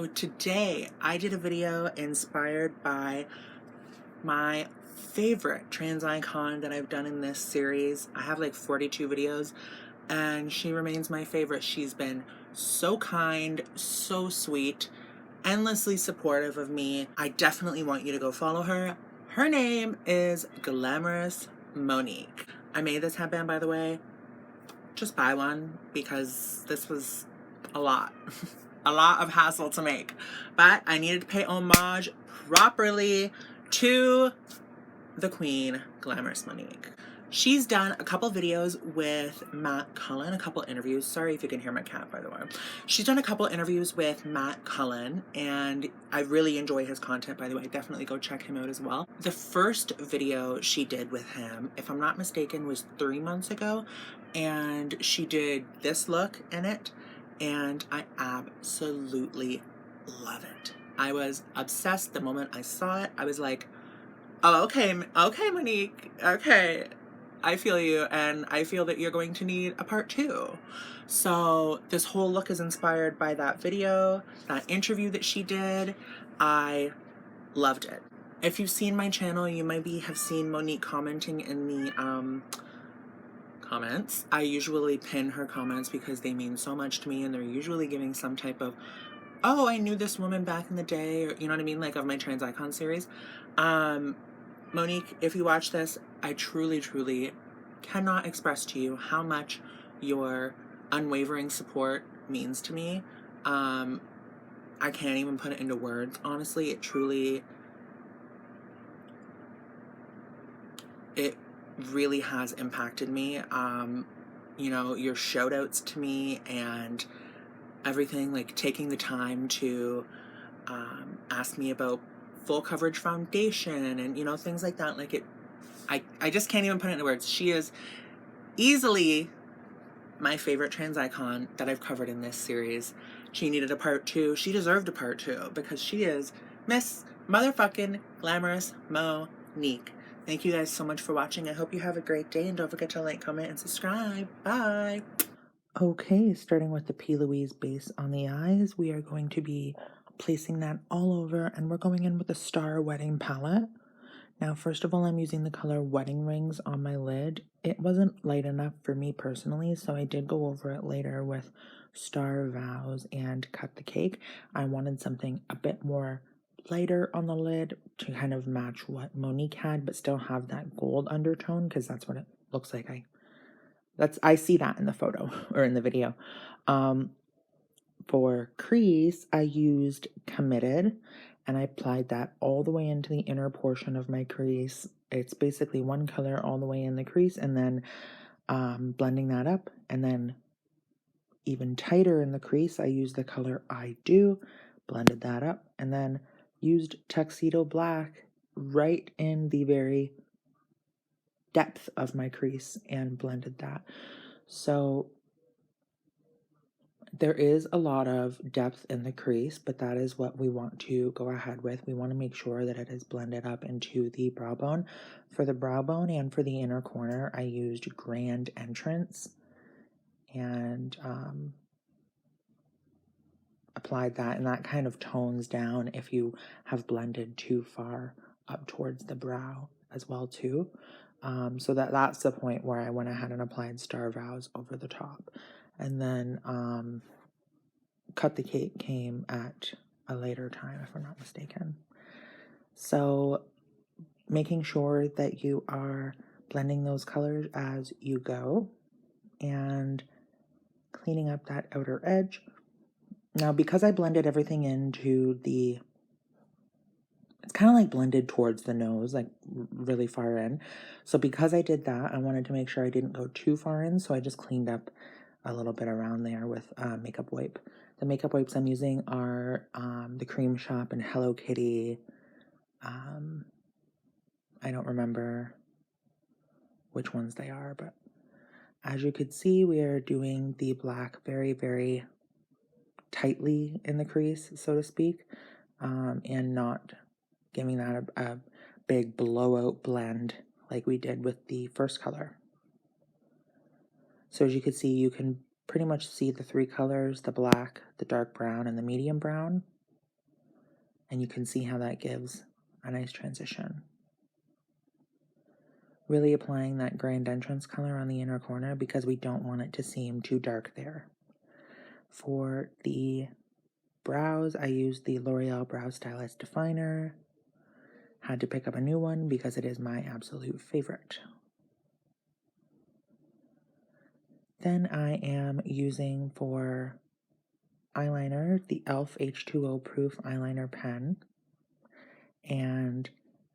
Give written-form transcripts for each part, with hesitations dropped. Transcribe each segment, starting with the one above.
So today I did a video inspired by my favorite trans icon that I've done in this series. I have like 42 videos and she remains my favorite. She's been so kind, so sweet, endlessly supportive of me. I definitely want you to go follow her. Her name is Glamorous Monique. I made this headband, by the way. Just buy one because this was a lot. A lot of hassle to make. But I needed to pay homage properly to the queen, Glamorous Monique. She's done a couple videos with Matt Cullen, a couple interviews. Sorry if you can hear my cat, by the way. She's done a couple interviews with Matt Cullen, and I really enjoy his content, by the way. Definitely go check him out as well. The first video she did with him, if I'm not mistaken, was 3 months ago, and she did this look in it, and I absolutely love it. I was obsessed the moment I saw it. I was like, oh, okay, Monique, okay, I feel you, and I feel that you're going to need a part 2. So this whole look is inspired by that video, that interview that she did. I loved it. If you've seen my channel, you maybe have seen Monique commenting in the comments. I usually pin her comments because they mean so much to me, and they're usually giving some type of, oh, I knew this woman back in the day, or you know what I mean, like of my Trans Icon series. Monique, if you watch this, I truly, truly cannot express to you how much your unwavering support means to me. I can't even put it into words. Honestly, it really has impacted me. You know, your shout outs to me and everything, like taking the time to ask me about full coverage foundation and, you know, things like that. Like I just can't even put it into words. She is easily my favorite trans icon that I've covered in this series. She needed a part 2. She deserved a part 2 because she is Miss Motherfucking Glamorous Monique. Thank you guys so much for watching. I hope you have a great day, and don't forget to like, comment, and subscribe. Bye. Okay, starting with the P. Louise Base on the eyes, we are going to be placing that all over, and we're going in with the Star Wedding palette. Now, first of all, I'm using the color Wedding Rings on my lid. It wasn't light enough for me personally, so I did go over it later with Star Vows and Cut the Cake. I wanted something a bit more lighter on the lid to kind of match what Monique had, but still have that gold undertone, because that's what it looks like. I see that in the photo or in the video. For crease, I used Committed, and I applied that all the way into the inner portion of my crease. It's basically one color all the way in the crease, and then blending that up, and then even tighter in the crease, I used the color I Do, blended that up, and then used Tuxedo Black right in the very depth of my crease and blended that. So there is a lot of depth in the crease, but that is what we want to go ahead with. We want to make sure that it is blended up into the brow bone. For the brow bone and for the inner corner, I used Grand Entrance and applied that, and that kind of tones down if you have blended too far up towards the brow as well too. So that's the point where I went ahead and applied Star Vows over the top. And then Cut the Cake came at a later time, if I'm not mistaken. So making sure that you are blending those colors as you go and cleaning up that outer edge. Now, because I blended everything into the, it's kind of like blended towards the nose, like really far in. So because I did that, I wanted to make sure I didn't go too far in, so I just cleaned up a little bit around there with makeup wipe. The makeup wipes I'm using are the Creme Shop and Hello Kitty. I don't remember which ones they are, but as you could see, we are doing the black very, very tightly in the crease, so to speak, and not giving that a big blowout blend like we did with the first color. So as you can see, you can pretty much see the 3 colors, the black, the dark brown, and the medium brown. And you can see how that gives a nice transition. Really applying that Grand Entrance color on the inner corner because we don't want it to seem too dark there. For the brows, I used the L'Oreal Brow Stylist Definer. Had to pick up a new one because it is my absolute favorite. Then I am using for eyeliner the e.l.f. H2O Proof Eyeliner Pen. And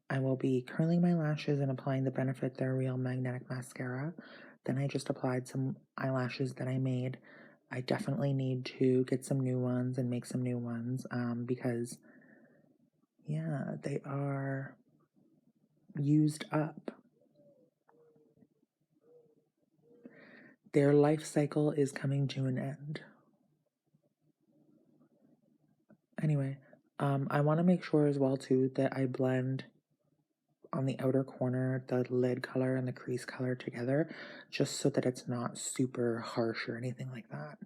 I will be curling my lashes and applying the Benefit They're Real Magnetic Mascara. Then I just applied some eyelashes that I made. I definitely need to get some new ones and make some new ones because, yeah, they are used up. Their life cycle is coming to an end. Anyway, I want to make sure as well too that I blend on the outer corner the lid color and the crease color together, just so that it's not super harsh or anything like that.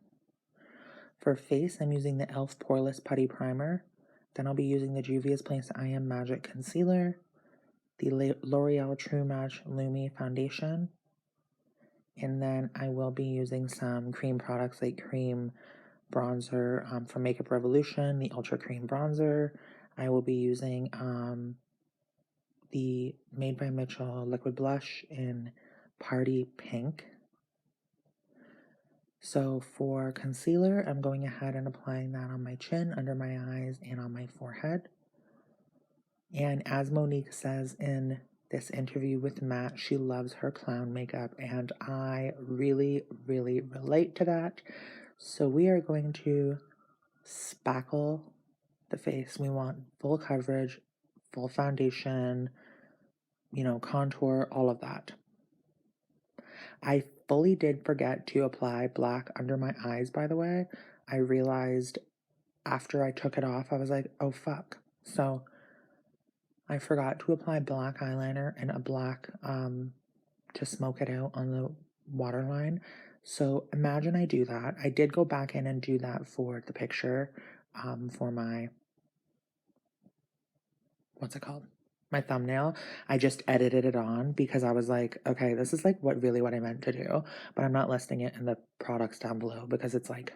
For face, I'm using the e.l.f. Poreless Putty Primer. Then I'll be using the Juvia's Place I Am Magic Concealer, the L'Oreal True Match Lumi Foundation, and then I will be using some cream products like Creme bronzer from Makeup Revolution, the Ultra Cream Bronzer. I will be using the Made by Mitchell Liquid Blush in Party Pink. So for concealer, I'm going ahead and applying that on my chin, under my eyes, and on my forehead. And as Monique says in this interview with Matt, she loves her clown makeup, and I really, really relate to that. So we are going to spackle the face. We want full coverage, full foundation, you know, contour, all of that. I fully did forget to apply black under my eyes, by the way. I realized after I took it off, I was like, oh fuck. So I forgot to apply black eyeliner and a black to smoke it out on the waterline. So imagine I do that. I did go back in and do that for the picture for my, what's it called? My thumbnail. I just edited it on because I was like, okay, this is like what I meant to do, but I'm not listing it in the products down below because it's like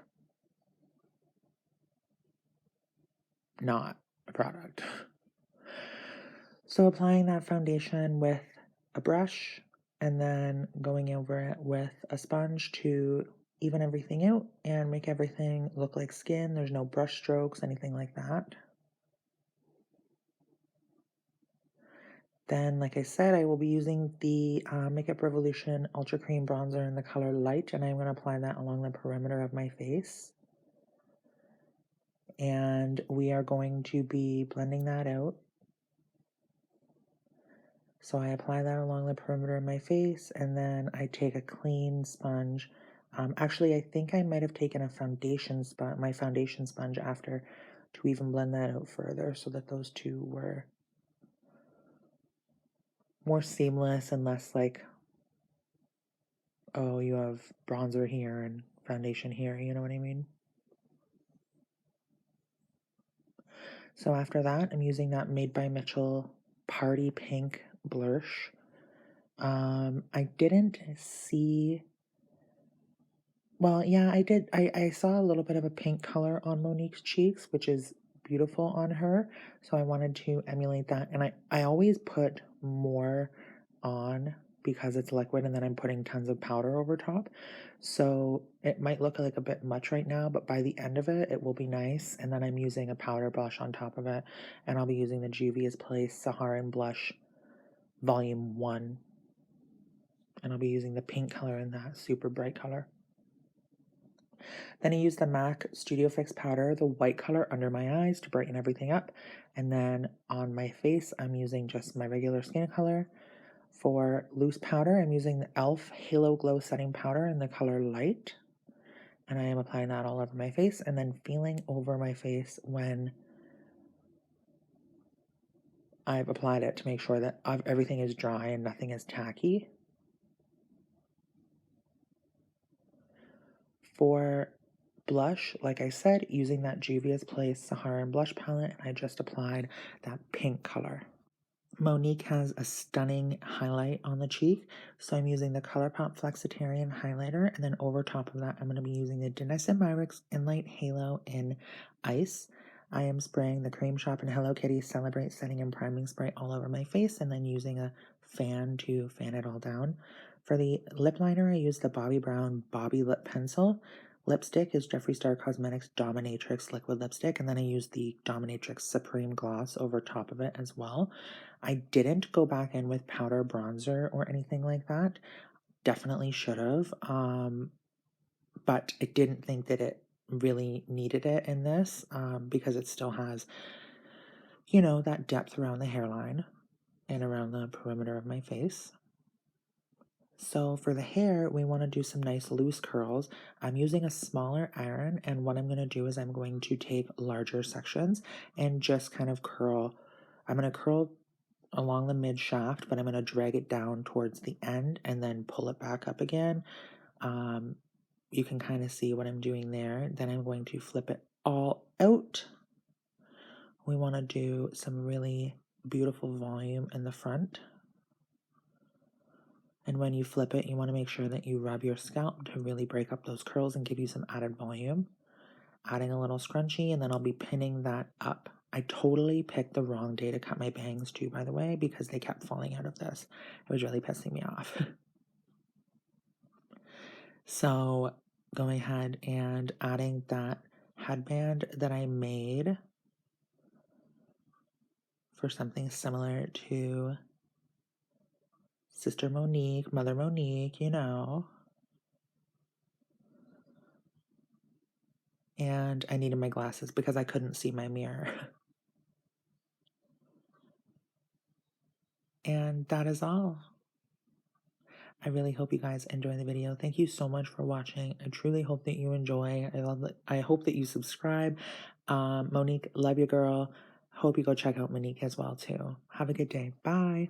not a product. So applying that foundation with a brush and then going over it with a sponge to even everything out and make everything look like skin. There's no brush strokes, anything like that. Then, like I said, I will be using the Makeup Revolution Ultra Cream Bronzer in the color Light, and I'm going to apply that along the perimeter of my face. And we are going to be blending that out. So I apply that along the perimeter of my face, and then I take a clean sponge. Actually, I think I might have taken a foundation sponge, my foundation sponge after, to even blend that out further so that those two were more seamless and less like, oh, you have bronzer here and foundation here, you know what I mean? So after that, I'm using that Made by Mitchell Party Pink Blursh. I didn't see, well, yeah, I did. I saw a little bit of a pink color on Monique's cheeks, which is beautiful on her. So I wanted to emulate that. And I always put more on because it's liquid and then I'm putting tons of powder over top. So it might look like a bit much right now, but by the end of it, it will be nice. And then I'm using a powder blush on top of it. And I'll be using the Juvia's Place Saharan Blush Volume 1. And I'll be using the pink color in that super bright color. Then I use the MAC Studio Fix powder, the white color under my eyes to brighten everything up. And then on my face, I'm using just my regular skin color. For loose powder, I'm using the e.l.f. Halo Glow Setting Powder in the color Light. And I am applying that all over my face and then feeling over my face when I've applied it to make sure that everything is dry and nothing is tacky. For blush, like I said, using that Juvia's Place Saharan blush palette, and I just applied that pink color. Monique has a stunning highlight on the cheek, so I'm using the Colourpop Flexitarian highlighter, and then over top of that, I'm going to be using the Danessa Myricks Enlight Halo in Ice. I am spraying the Creme Shop and Hello Kitty Celebrate Setting and Priming Spray all over my face, and then using a fan to fan it all down. For the lip liner, I used the Bobbi Brown Bobby Lip Pencil. Lipstick is Jeffree Star Cosmetics Dominatrix Liquid Lipstick, and then I used the Dominatrix Supreme Gloss over top of it as well. I didn't go back in with powder bronzer or anything like that. Definitely should have, but I didn't think that it really needed it in this because it still has, you know, that depth around the hairline and around the perimeter of my face. So for the hair, we want to do some nice loose curls. I'm using a smaller iron, and what I'm going to do is I'm going to take larger sections and just kind of curl. I'm going to curl along the mid shaft, but I'm going to drag it down towards the end and then pull it back up again. You can kind of see what I'm doing there. Then I'm going to flip it all out. We want to do some really beautiful volume in the front. And when you flip it, you want to make sure that you rub your scalp to really break up those curls and give you some added volume. Adding a little scrunchie, and then I'll be pinning that up. I totally picked the wrong day to cut my bangs too, by the way, because they kept falling out of this. It was really pissing me off. So going ahead and adding that headband that I made for something similar to Sister Monique, Mother Monique, you know. And I needed my glasses because I couldn't see my mirror. And that is all. I really hope you guys enjoy the video. Thank you so much for watching. I truly hope that you enjoy. I hope that you subscribe. Monique, love you, girl. Hope you go check out Monique as well, too. Have a good day. Bye.